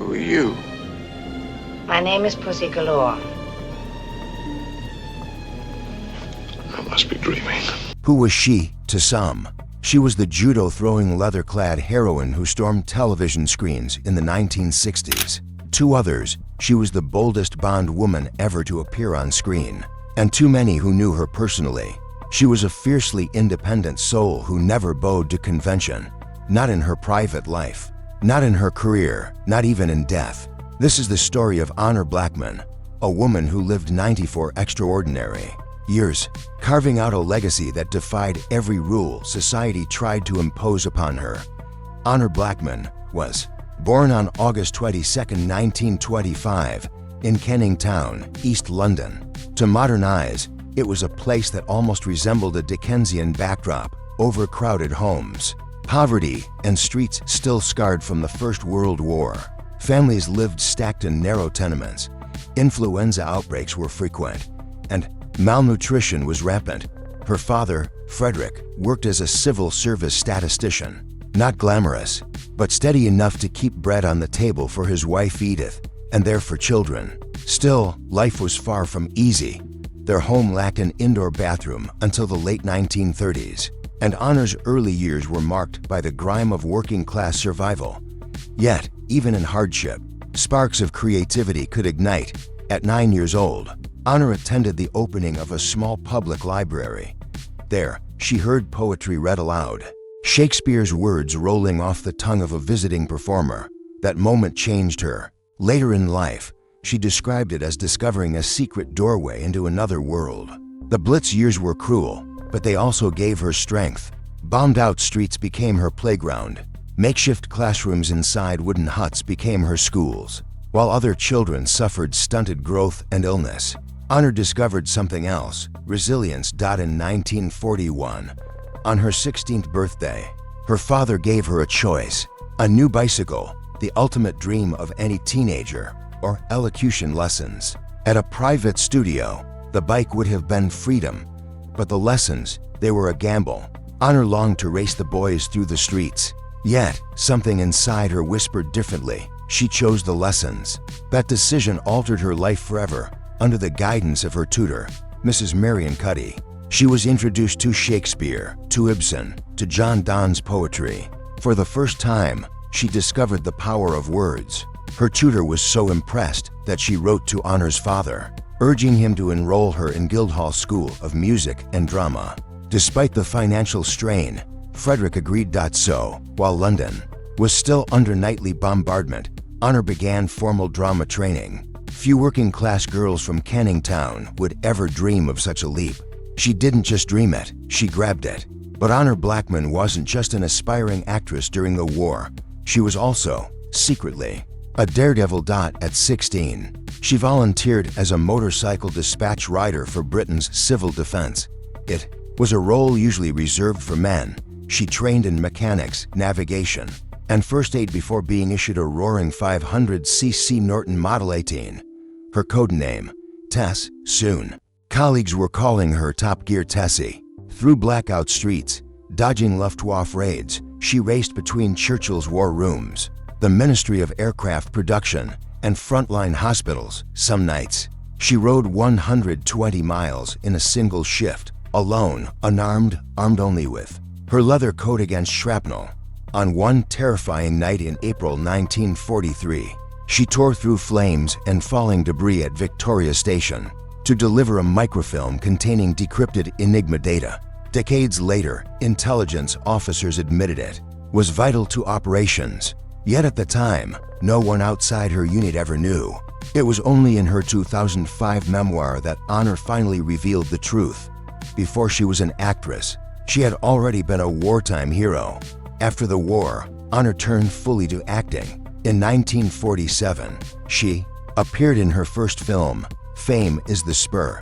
Who are you? My name is Pussy Galore. I must be dreaming. Who was she to some? She was the judo-throwing, leather-clad heroine who stormed television screens in the 1960s. To others, she was the boldest Bond woman ever to appear on screen. And to many who knew her personally, she was a fiercely independent soul who never bowed to convention. Not in her private life, not in her career, not even in death. This is the story of Honor Blackman, a woman who lived 94 extraordinary years, carving out a legacy that defied every rule society tried to impose upon her. Honor Blackman was born on August 22, 1925, in Canning Town, East London. To modern eyes, it was a place that almost resembled a Dickensian backdrop: overcrowded homes, poverty, and streets still scarred from the First World War. Families lived stacked in narrow tenements. Influenza outbreaks were frequent, and malnutrition was rampant. Her father, Frederick, worked as a civil service statistician. Not glamorous, but steady enough to keep bread on the table for his wife Edith, and their 4 children. Still, life was far from easy. Their home lacked an indoor bathroom until the late 1930s, and Honor's early years were marked by the grime of working-class survival. Yet, even in hardship, sparks of creativity could ignite. At 9 years old, Honor attended the opening of a small public library. There, she heard poetry read aloud, Shakespeare's words rolling off the tongue of a visiting performer. That moment changed her. Later in life, she described it as discovering a secret doorway into another world. The Blitz years were cruel, but they also gave her strength. Bombed-out streets became her playground. Makeshift classrooms inside wooden huts became her schools. While other children suffered stunted growth and illness, Honor discovered something else: resilience. In 1941, on her 16th birthday, her father gave her a choice: a new bicycle, the ultimate dream of any teenager, or elocution lessons. At a private studio, the bike would have been freedom, but the lessons, they were a gamble. Honor longed to race the boys through the streets. Yet, something inside her whispered differently. She chose the lessons. That decision altered her life forever. Under the guidance of her tutor, Mrs. Marion Cuddy, she was introduced to Shakespeare, to Ibsen, to John Donne's poetry. For the first time, she discovered the power of words. Her tutor was so impressed that she wrote to Honor's father, urging him to enroll her in Guildhall School of Music and Drama. Despite the financial strain, Frederick agreed. So, while London was still under nightly bombardment, Honor began formal drama training. Few working-class girls from Canning Town would ever dream of such a leap. She didn't just dream it, she grabbed it. But Honor Blackman wasn't just an aspiring actress during the war. She was also, secretly, a daredevil. At 16, she volunteered as a motorcycle dispatch rider for Britain's civil defense. It was a role usually reserved for men. She trained in mechanics, navigation, and first aid before being issued a roaring 500cc Norton Model 18. Her code name, Tess. Soon, colleagues were calling her Top Gear Tessie. Through blackout streets, dodging Luftwaffe raids, she raced between Churchill's war rooms, the Ministry of Aircraft Production, and frontline hospitals. Some nights, she rode 120 miles in a single shift, alone, unarmed, armed only with her leather coat against shrapnel. On one terrifying night in April 1943, she tore through flames and falling debris at Victoria Station to deliver a microfilm containing decrypted Enigma data. Decades later, intelligence officers admitted it was vital to operations. Yet at the time, no one outside her unit ever knew. It was only in her 2005 memoir that Honor finally revealed the truth. Before she was an actress, she had already been a wartime hero. After the war, Honor turned fully to acting. In 1947, she appeared in her first film, Fame is the Spur.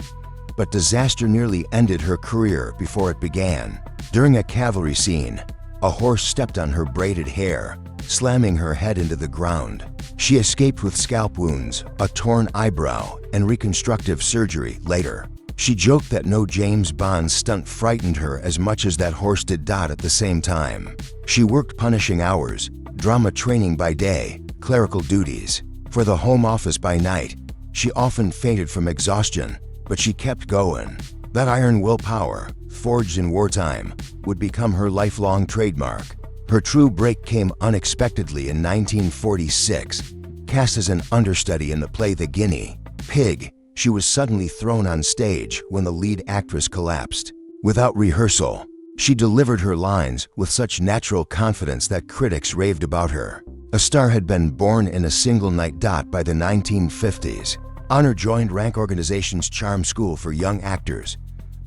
But disaster nearly ended her career before it began. During a cavalry scene, a horse stepped on her braided hair, slamming her head into the ground. She escaped with scalp wounds, a torn eyebrow, and reconstructive surgery later. She joked that no James Bond stunt frightened her as much as that horse did. At the same time, she worked punishing hours, drama training by day, clerical duties. For the Home Office by night, she often fainted from exhaustion, but she kept going. That iron willpower, forged in wartime, would become her lifelong trademark. Her true break came unexpectedly in 1946. Cast as an understudy in the play The Guinea Pig, she was suddenly thrown on stage when the lead actress collapsed. Without rehearsal, she delivered her lines with such natural confidence that critics raved about her. A star had been born in a single night. By the 1950s, Honor joined rank organization's charm school for young actors,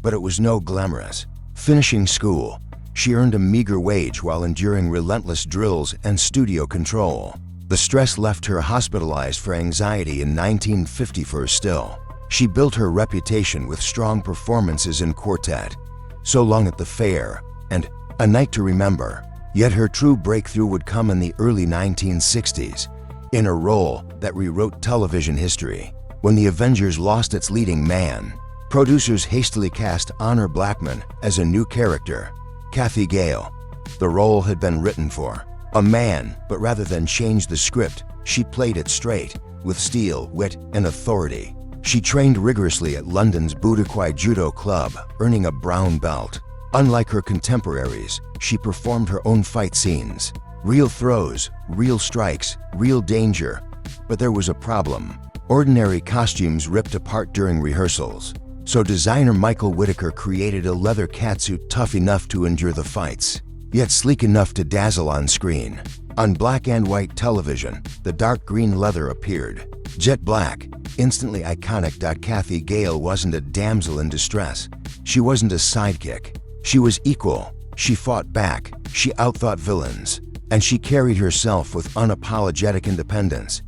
but it was no glamorous. Finishing school, she earned a meager wage while enduring relentless drills and studio control. The stress left her hospitalized for anxiety in 1954. Still, she built her reputation with strong performances in Quartet, So Long at the Fair, and A Night to Remember. Yet her true breakthrough would come in the early 1960s, in a role that rewrote television history. When The Avengers lost its leading man, producers hastily cast Honor Blackman as a new character, Kathy Gale. The role had been written for a man, but rather than change the script, she played it straight, with steel, wit, and authority. She trained rigorously at London's Budokwai Judo Club, earning a brown belt. Unlike her contemporaries, she performed her own fight scenes. Real throws, real strikes, real danger. But there was a problem. Ordinary costumes ripped apart during rehearsals. So designer Michael Whitaker created a leather catsuit tough enough to endure the fights, yet sleek enough to dazzle on screen. On black and white television, the dark green leather appeared. Jet black, instantly iconic. Kathy Gale wasn't a damsel in distress. She wasn't a sidekick. She was equal. She fought back. She outthought villains. And she carried herself with unapologetic independence.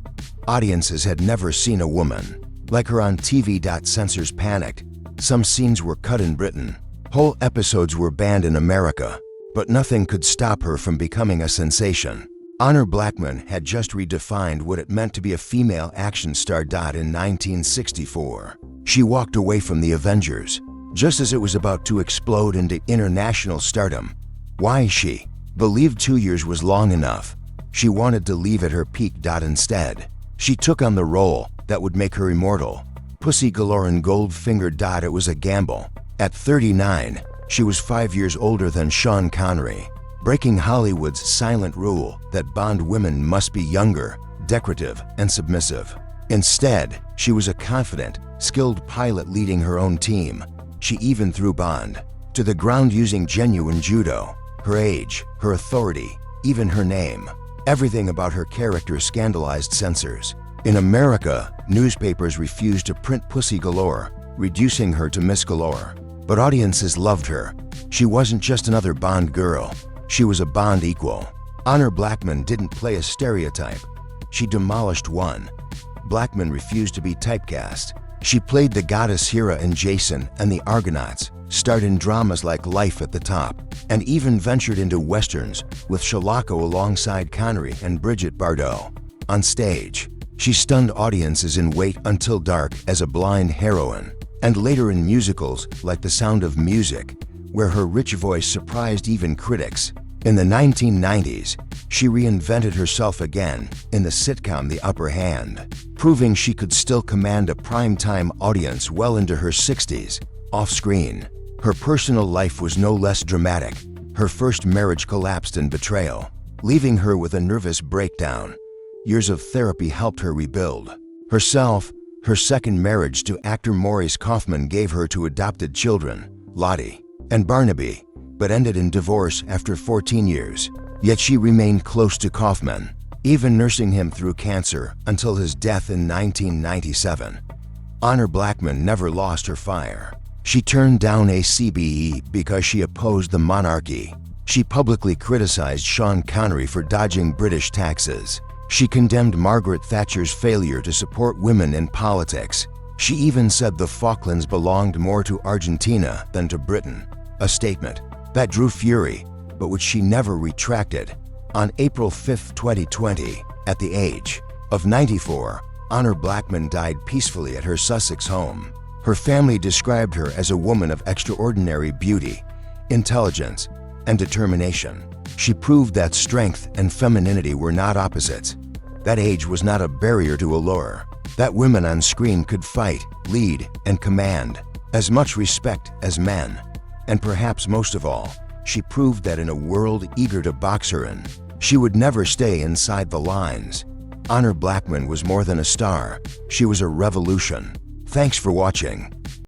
Audiences had never seen a woman like her on TV. Censors panicked. Some scenes were cut in Britain. Whole episodes were banned in America. But nothing could stop her from becoming a sensation. Honor Blackman had just redefined what it meant to be a female action star. In 1964, she walked away from The Avengers, just as it was about to explode into international stardom. Why? She believed 2 years was long enough. She wanted to leave at her peak. Instead, she took on the role that would make her immortal. Pussy galore in Goldfinger. It was a gamble. At 39, she was 5 years older than Sean Connery, breaking Hollywood's silent rule that Bond women must be younger, decorative, and submissive. Instead, she was a confident, skilled pilot leading her own team. She even threw Bond to the ground using genuine judo. Her age, her authority, even her name. Everything about her character scandalized censors. In America, newspapers refused to print Pussy Galore, reducing her to Miss Galore. But audiences loved her. She wasn't just another Bond girl. She was a Bond equal. Honor Blackman didn't play a stereotype. She demolished one. Blackman refused to be typecast. She played the goddess Hera in Jason and the Argonauts, starred in dramas like Life at the Top, and even ventured into westerns with Shalako alongside Connery and Brigitte Bardot. On stage, she stunned audiences in Wait Until Dark as a blind heroine, and later in musicals like The Sound of Music, where her rich voice surprised even critics. In the 1990s, she reinvented herself again in the sitcom The Upper Hand, proving she could still command a primetime audience well into her 60s. Off-screen, her personal life was no less dramatic. Her first marriage collapsed in betrayal, leaving her with a nervous breakdown. Years of therapy helped her rebuild herself. Her second marriage to actor Maurice Kaufman gave her two adopted children, Lottie and Barnaby, but ended in divorce after 14 years. Yet she remained close to Kaufman, even nursing him through cancer until his death in 1997. Honor Blackman never lost her fire. She turned down a CBE because she opposed the monarchy. She publicly criticized Sean Connery for dodging British taxes. She condemned Margaret Thatcher's failure to support women in politics. She even said the Falklands belonged more to Argentina than to Britain, a statement that drew fury, but which she never retracted. On April 5, 2020, at the age of 94, Honor Blackman died peacefully at her Sussex home. Her family described her as a woman of extraordinary beauty, intelligence, and determination. She proved that strength and femininity were not opposites. That age was not a barrier to allure. That women on screen could fight, lead, and command as much respect as men. And perhaps most of all, she proved that in a world eager to box her in, she would never stay inside the lines. Honor Blackman was more than a star. She was a revolution. Thanks for watching.